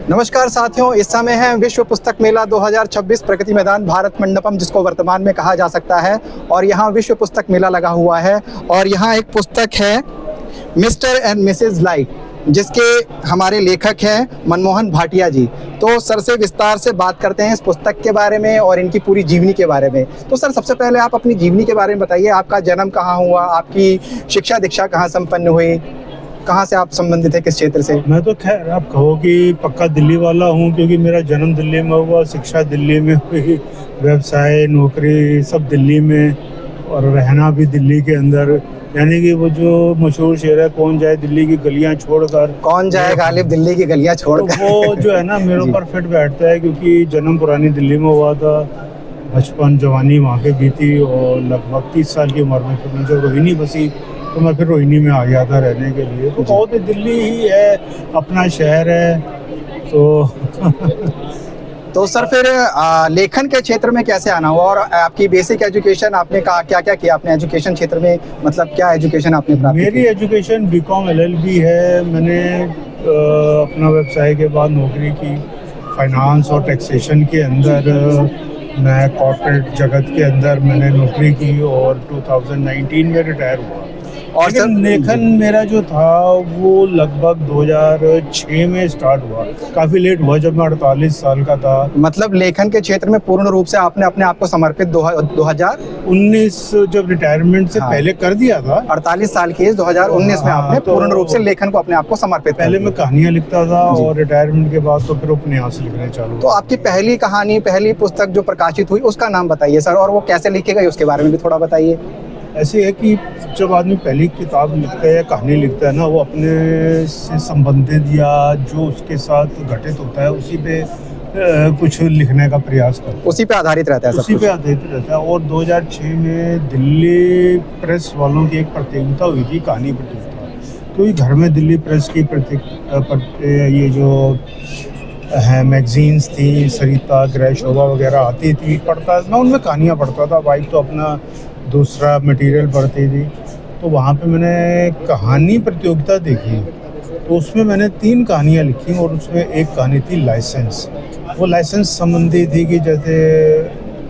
नमस्कार साथियों, इस समय है विश्व पुस्तक मेला 2026 प्रगति मैदान भारत मंडपम, जिसको वर्तमान में कहा जा सकता है। और यहाँ विश्व पुस्तक मेला लगा हुआ है और यहाँ एक पुस्तक है मिस्टर एंड मिसेज लाइट, जिसके हमारे लेखक हैं मनमोहन भाटिया जी। तो सर से विस्तार से बात करते हैं इस पुस्तक के बारे में और इनकी पूरी जीवनी के बारे में। तो सर, सबसे पहले आप अपनी जीवनी के बारे में बताइए। आपका जन्म कहाँ हुआ, आपकी शिक्षा दीक्षा कहाँ संपन्न हुई, कहाँ से आप संबंधित है, किस क्षेत्र से? मैं तो खैर आप कहो कि पक्का दिल्ली वाला हूँ, क्योंकि मेरा जन्म दिल्ली में हुआ, शिक्षा दिल्ली में हुई, व्यवसाय नौकरी सब दिल्ली में, और रहना भी दिल्ली के अंदर। यानी कि वो जो मशहूर शेर है, कौन जाए दिल्ली की गलियां छोड़कर, कौन जाए गालिब दिल्ली की गलियां छोड़कर। तो वो जो है ना मेरे ऊपर फिट बैठता है, क्योंकि जन्म पुरानी दिल्ली में हुआ था, बचपन जवानी वहाँ पे बीती, और लगभग 30 साल की उम्र में फिर मैं जब रोहिणी बसी तो मैं फिर रोहिणी में आ गया था रहने के लिए। तो बहुत दिल्ली ही है, अपना शहर है। तो सर, फिर लेखन के क्षेत्र में कैसे आना हुआ, और आपकी बेसिक एजुकेशन आपने कहा क्या क्या किया आपने एजुकेशन क्षेत्र में, मतलब क्या एजुकेशन आपने प्राप्त की? मेरी एजुकेशन बीकॉम LLB है। मैंने अपना व्यवसाय के बाद नौकरी की फाइनेंस और टैक्सेशन के अंदर। मैं कॉर्पोरेट जगत के अंदर मैंने नौकरी की और 2019 में रिटायर हुआ। और सर, लेखन मेरा जो था वो लगभग 2006 में स्टार्ट हुआ। काफ़ी लेट हुआ, जब मैं 48 साल का था। मतलब लेखन के क्षेत्र में पूर्ण रूप से आपने अपने आप को समर्पित 2019 जब रिटायरमेंट से पहले कर दिया था। 48 साल की एज 2019 में आपने पूर्ण रूप से लेखन को अपने आप को समर्पित। पहले मैं कहानियाँ लिखता था और रिटायरमेंट के बाद तो फिर उपन्यास लिखने चालू। तो आपकी पहली कहानी, पहली पुस्तक जो प्रकाशित हुई, उसका नाम बताइए सर, और वो कैसे लिखी गई उसके बारे में भी थोड़ा बताइए। ऐसे है कि जब आदमी पहली किताब लिखता है या कहानी लिखता है ना, वो अपने से संबंधित या जो उसके साथ घटित होता है उसी पे कुछ लिखने का प्रयास करता है, उसी पे आधारित रहता है, उसी पे आधारित रहता है। और 2006 में दिल्ली प्रेस वालों की एक प्रतियोगिता हुई थी, कहानी प्रतियोगिता। क्योंकि घर में दिल्ली प्रेस की ये जो है मैगजीन्स थी, सरिता, ग्रह, शोभा वगैरह आती थी, पढ़ता मैं उनमें कहानियाँ पढ़ता था। वाइफ तो अपना दूसरा मटेरियल पढ़ती थी। तो वहाँ पे मैंने कहानी प्रतियोगिता देखी, तो उसमें मैंने 3 कहानियाँ लिखी और उसमें एक कहानी थी लाइसेंस। वो लाइसेंस संबंधी थी कि जैसे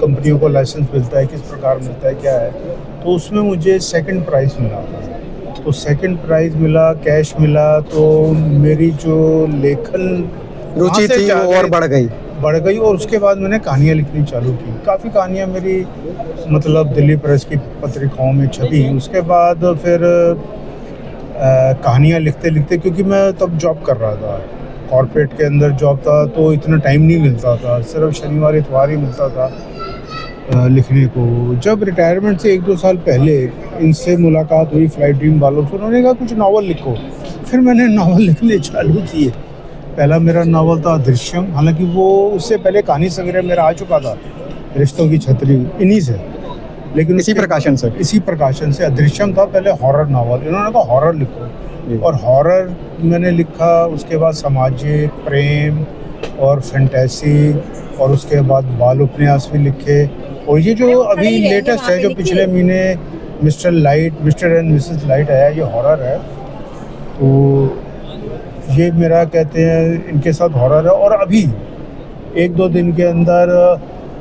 कंपनियों को लाइसेंस मिलता है, किस प्रकार मिलता है, क्या है। तो उसमें मुझे 2nd प्राइज़ मिला था। तो 2nd प्राइज़ मिला, कैश मिला। तो मेरी जो लेखन रुचि थी वो और बढ़ गई। और उसके बाद मैंने कहानियाँ लिखनी चालू की। काफ़ी कहानियाँ मेरी मतलब दिल्ली प्रेस की पत्रिकाओं में छपी। उसके बाद फिर कहानियाँ लिखते लिखते, क्योंकि मैं तब जॉब कर रहा था, कॉर्पोरेट के अंदर जॉब था, तो इतना टाइम नहीं मिलता था, सिर्फ शनिवार इतवार ही मिलता था लिखने को। जब रिटायरमेंट से 1-2 साल पहले इनसे मुलाकात हुई फ्लाइट ड्रीम वालों से, उन्होंने कहा कुछ नावल लिखो। फिर मैंने नावल लिखने चालू किए। पहला मेरा नावल था अदृश्यम, हालांकि वो उससे पहले कहानी संग्रह मेरा आ चुका था, रिश्तों की छतरी, इन्हीं से, लेकिन इसी प्रकाशन से अदृश्यम था पहले हॉरर नावल। इन्होंने कहा हॉरर लिखो, और हॉरर मैंने लिखा। उसके बाद सामाजिक, प्रेम और फैंटेसी, और उसके बाद बाल उपन्यास भी लिखे। और ये जो अभी लेटेस्ट है, जो पिछले महीने मिस्टर एंड मिसेज लाइट आया, ये हॉरर है। तो ये मेरा कहते हैं इनके साथ हॉरर है। और अभी 1-2 दिन के अंदर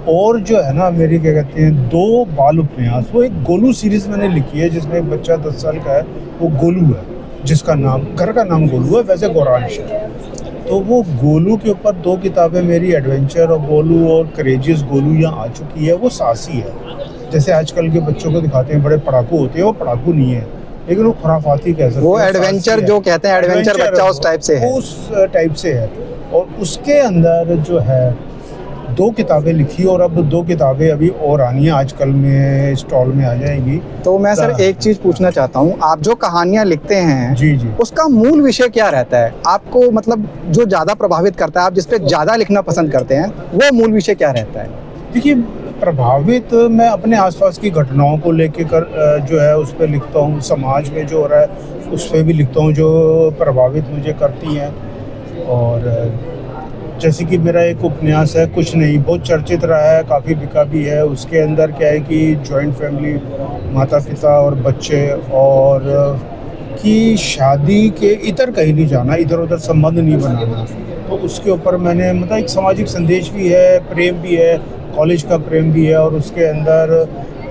और जो है ना मेरी क्या कहते हैं 2 बाल उपन्यास, वो एक गोलू सीरीज़ मैंने लिखी है, जिसमें एक बच्चा 10 साल का है, वो गोलू है, जिसका नाम, घर का नाम गोलू है, वैसे गौरांश है। तो वो गोलू के ऊपर 2 किताबें मेरी, एडवेंचर और गोलू और करेजियस गोलू, यहाँ आ चुकी है। वो साहसी है, जैसे आजकल के बच्चों को दिखाते हैं बड़े पढ़ाकू होते हैं, वो पढ़ाकू नहीं है, लेकिन वो खुराफाती कह सकते हैं। वो एडवेंचर जो कहते हैं, एडवेंचर बच्चा उस टाइप से है, उस टाइप से है। और उसके अंदर जो है 2 किताबें लिखी, और अब 2 किताबें अभी और आनी है, आजकल में स्टॉल में आ जाएंगी। तो मैं सर एक चीज़ पूछना चाहता हूँ, आप जो कहानियाँ लिखते हैं जी, उसका मूल विषय क्या रहता है आपको, मतलब जो ज़्यादा प्रभावित करता है, आप जिस पे ज़्यादा लिखना पसंद करते हैं, वो मूल विषय क्या रहता है? देखिए, प्रभावित मैं अपने आसपास की घटनाओं को लेके जो है उस पर लिखता हूँ। समाज में जो हो रहा है उस पर भी लिखता हूँ, जो प्रभावित मुझे करती हैं। और जैसे कि मेरा एक उपन्यास है कुछ नहीं, बहुत चर्चित रहा है, काफ़ी बिका भी है। उसके अंदर क्या है कि जॉइंट फैमिली, माता पिता और बच्चे, और कि शादी के इधर कहीं नहीं जाना, इधर उधर संबंध नहीं बनाना। तो उसके ऊपर मैंने मतलब एक सामाजिक संदेश भी है, प्रेम भी है, कॉलेज का प्रेम भी है, और उसके अंदर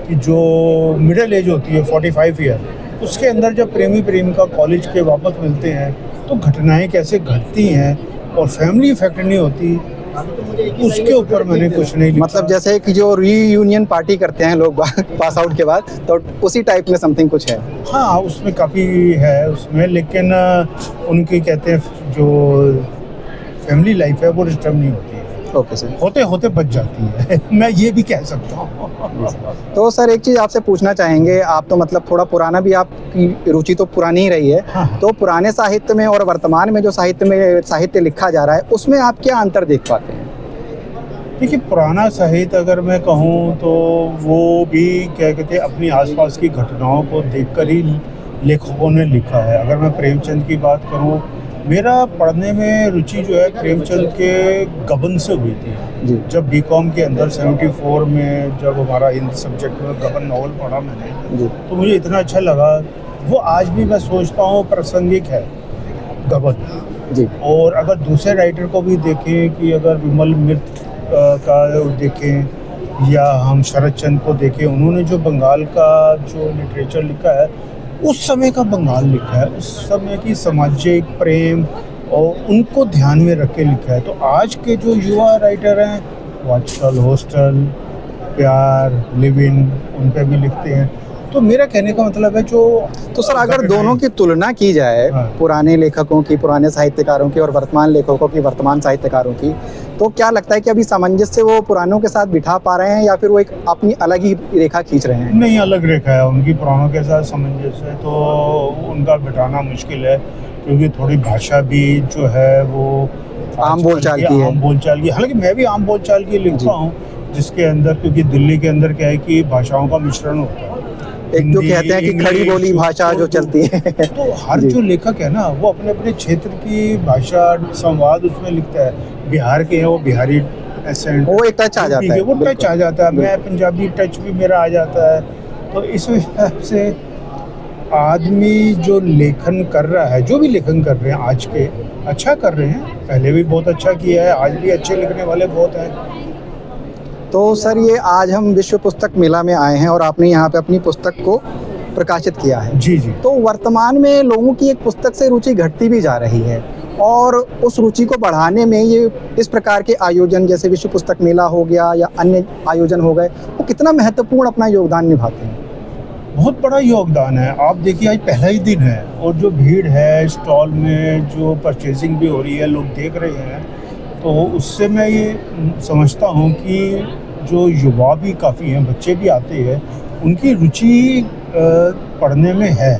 कि जो मिडिल एज होती है 45 ईयर, उसके अंदर जब प्रेमी प्रेमिका कॉलेज के वापस मिलते हैं तो घटनाएं कैसे घटती हैं और फैमिली इफेक्ट नहीं होती, उसके ऊपर मैंने कुछ नहीं लिखा। मतलब जैसे कि जो रीयूनियन पार्टी करते हैं लोग पास आउट के बाद, तो उसी टाइप में समथिंग कुछ है। हाँ, उसमें काफ़ी है उसमें, लेकिन उनकी कहते हैं जो फैमिली लाइफ है वो डिस्टर्ब नहीं होती है, ओके सर। होते होते बच जाती है मैं ये भी कह सकता हूँ। तो सर एक चीज़ आपसे पूछना चाहेंगे, आप तो मतलब थोड़ा पुराना भी, आपकी रुचि तो पुरानी ही रही है, हाँ। तो पुराने साहित्य में और वर्तमान में जो साहित्य लिखा जा रहा है उसमें आप क्या अंतर देख पाते हैं? देखिए, पुराना साहित्य अगर मैं कहूँ तो वो भी क्या कहते हैं अपनी आसपास की घटनाओं को देखकर ही लेखकों ने लिखा है। अगर मैं प्रेमचंद की बात करूँ, मेरा पढ़ने में रुचि जो है प्रेमचंद के गबन से हुई थी। जी। जब बीकॉम के अंदर 74 में जब हमारा हिंदी सब्जेक्ट में गबन नॉवल पढ़ा मैंने, जी। तो मुझे इतना अच्छा लगा। वो आज भी मैं सोचता हूँ प्रासंगिक है गबन। जी। और अगर दूसरे राइटर को भी देखें कि अगर विमल मित्र का देखें या हम शरद चंद्र को देखें, उन्होंने जो बंगाल का जो लिटरेचर लिखा है, उस समय का बंगाल लिखा है, उस समय की सामाजिक प्रेम और उनको ध्यान में रख के लिखा है। तो आज के जो युवा राइटर हैं वो आजकल हॉस्टल, प्यार, लिव इन, उन पे भी लिखते हैं। तो मेरा कहने का मतलब है जो तो सर अगर दोनों की तुलना की जाए, हाँ। पुराने लेखकों की, पुराने साहित्यकारों की, और वर्तमान लेखकों की, वर्तमान साहित्यकारों की, तो क्या लगता है कि अभी सामंजस्य वो पुरानों के साथ बिठा पा रहे हैं या फिर वो एक अपनी अलग ही रेखा खींच रहे हैं? नहीं, अलग रेखा है उनकी। पुरानों के साथ सामंजस्य तो उनका बिठाना मुश्किल है, क्योंकि थोड़ी भाषा भी जो है वो आम बोलचाल की है। आम बोलचाल की, हालांकि मैं भी आम बोलचाल की लिखता हूँ, जिसके अंदर क्योंकि दिल्ली के अंदर क्या है कि भाषाओं का मिश्रण होता है। एक जो कहते हैं कि खड़ी बोली भाषा जो चलती है तो हर जो लेखक है ना वो अपने अपने क्षेत्र की भाषा संवाद उसमें लिखता है। बिहार के हैं वो बिहारी एसेंट, वो एक टच आ जाता है, वो टच आ जाता है। मैं पंजाबी टच भी मेरा आ जाता है। तो इस हिसाब से आदमी जो लेखन कर रहा है, जो भी लेखन कर रहे हैं आज के, अच्छा कर रहे हैं। पहले भी बहुत अच्छा किया है, आज भी अच्छे लिखने वाले बहुत हैं। तो सर ये आज हम विश्व पुस्तक मेला में आए हैं और आपने यहाँ पे अपनी पुस्तक को प्रकाशित किया है। जी जी। तो वर्तमान में लोगों की एक पुस्तक से रुचि घटती भी जा रही है, और उस रुचि को बढ़ाने में ये इस प्रकार के आयोजन जैसे विश्व पुस्तक मेला हो गया या अन्य आयोजन हो गए, वो कितना महत्वपूर्ण अपना योगदान निभाते हैं? बहुत बड़ा योगदान है। आप देखिए, आज पहला ही दिन है और जो भीड़ है स्टॉल में, जो परचेजिंग भी हो रही है, लोग देख रहे हैं, तो उससे मैं ये समझता हूँ कि जो युवा भी काफ़ी हैं, बच्चे भी आते हैं, उनकी रुचि पढ़ने में है।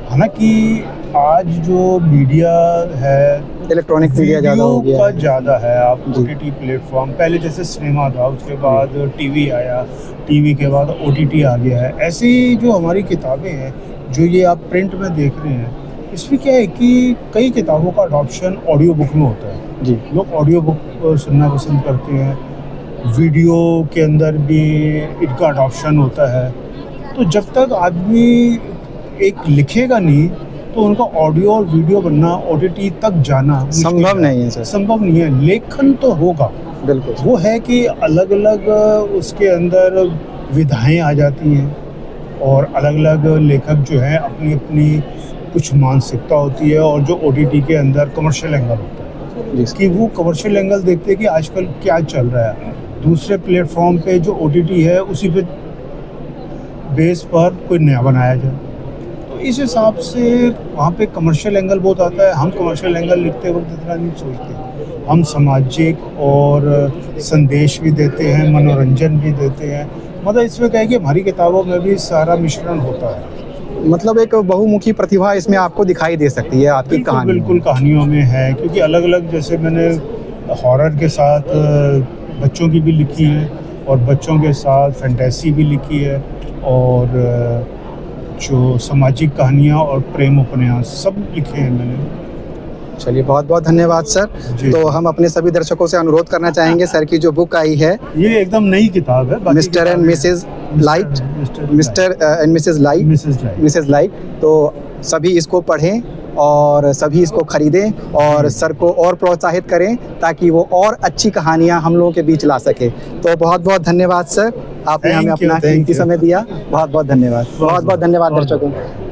हालांकि आज जो मीडिया है, इलेक्ट्रॉनिक मीडिया ज़्यादा हो गया का है। ज़्यादा है। आप जी। OTT प्लेटफॉर्म, पहले जैसे सिनेमा था, उसके बाद टीवी आया, टीवी के बाद OTT आ गया है। ऐसी जो हमारी किताबें हैं, जो ये आप प्रिंट में देख रहे हैं, इसमें क्या है कि कई किताबों का अडॉप्शन ऑडियो बुक में होता है। जी। लोग ऑडियो बुक सुनना पसंद करते हैं। वीडियो के अंदर भी इनका अडॉप्शन होता है। तो जब तक आदमी एक लिखेगा नहीं, तो उनका ऑडियो और वीडियो बनना, OTT तक जाना संभव नहीं है सर। संभव नहीं है। लेखन तो होगा, बिल्कुल। वो है कि अलग अलग उसके अंदर विधाएं आ जाती हैं, और अलग अलग लेखक जो हैं अपनी अपनी कुछ मानसिकता होती है, और जो OTT के अंदर कमर्शियल एंगल होता है कि वो कमर्शियल एंगल देखते हैं कि आजकल क्या चल रहा है। दूसरे प्लेटफॉर्म पे जो OTT है, उसी पे बेस पर कोई नया बनाया जाए। तो इस हिसाब से वहाँ पे कमर्शियल एंगल बहुत आता है। हम कमर्शियल एंगल लिखते वक्त इतना नहीं सोचते, हम सामाजिक और संदेश भी देते हैं, मनोरंजन भी देते हैं। मतलब इसमें क्या है कि हमारी किताबों में भी सारा मिश्रण होता है। मतलब एक बहुमुखी प्रतिभा इसमें आपको दिखाई दे सकती है आपकी कहानी। बिल्कुल कहानियों में है, क्योंकि अलग अलग, जैसे मैंने हॉरर के साथ बच्चों की भी लिखी है, और बच्चों के साथ फैंटेसी भी लिखी है, और जो सामाजिक कहानियाँ और प्रेम उपन्यास सब लिखे हैं मैंने। चलिए बहुत बहुत धन्यवाद सर। जी। तो हम अपने सभी दर्शकों से अनुरोध करना चाहेंगे सर की जो बुक आई है ये एकदम नई किताब है। बाकी मिस्टर एंड किताबें- Mrs Light, Mr and Mrs Light, Mrs Light, तो सभी इसको पढ़ें और सभी इसको खरीदें और सर को और प्रोत्साहित करें ताकि वो और अच्छी कहानियाँ हम लोगों के बीच ला सके। तो बहुत बहुत धन्यवाद सर, आपने हमें Thank you, अपना thank कीमती you. समय दिया। बहुत बहुत धन्यवाद, बहुत बहुत धन्यवाद बहुत- दर्शकों।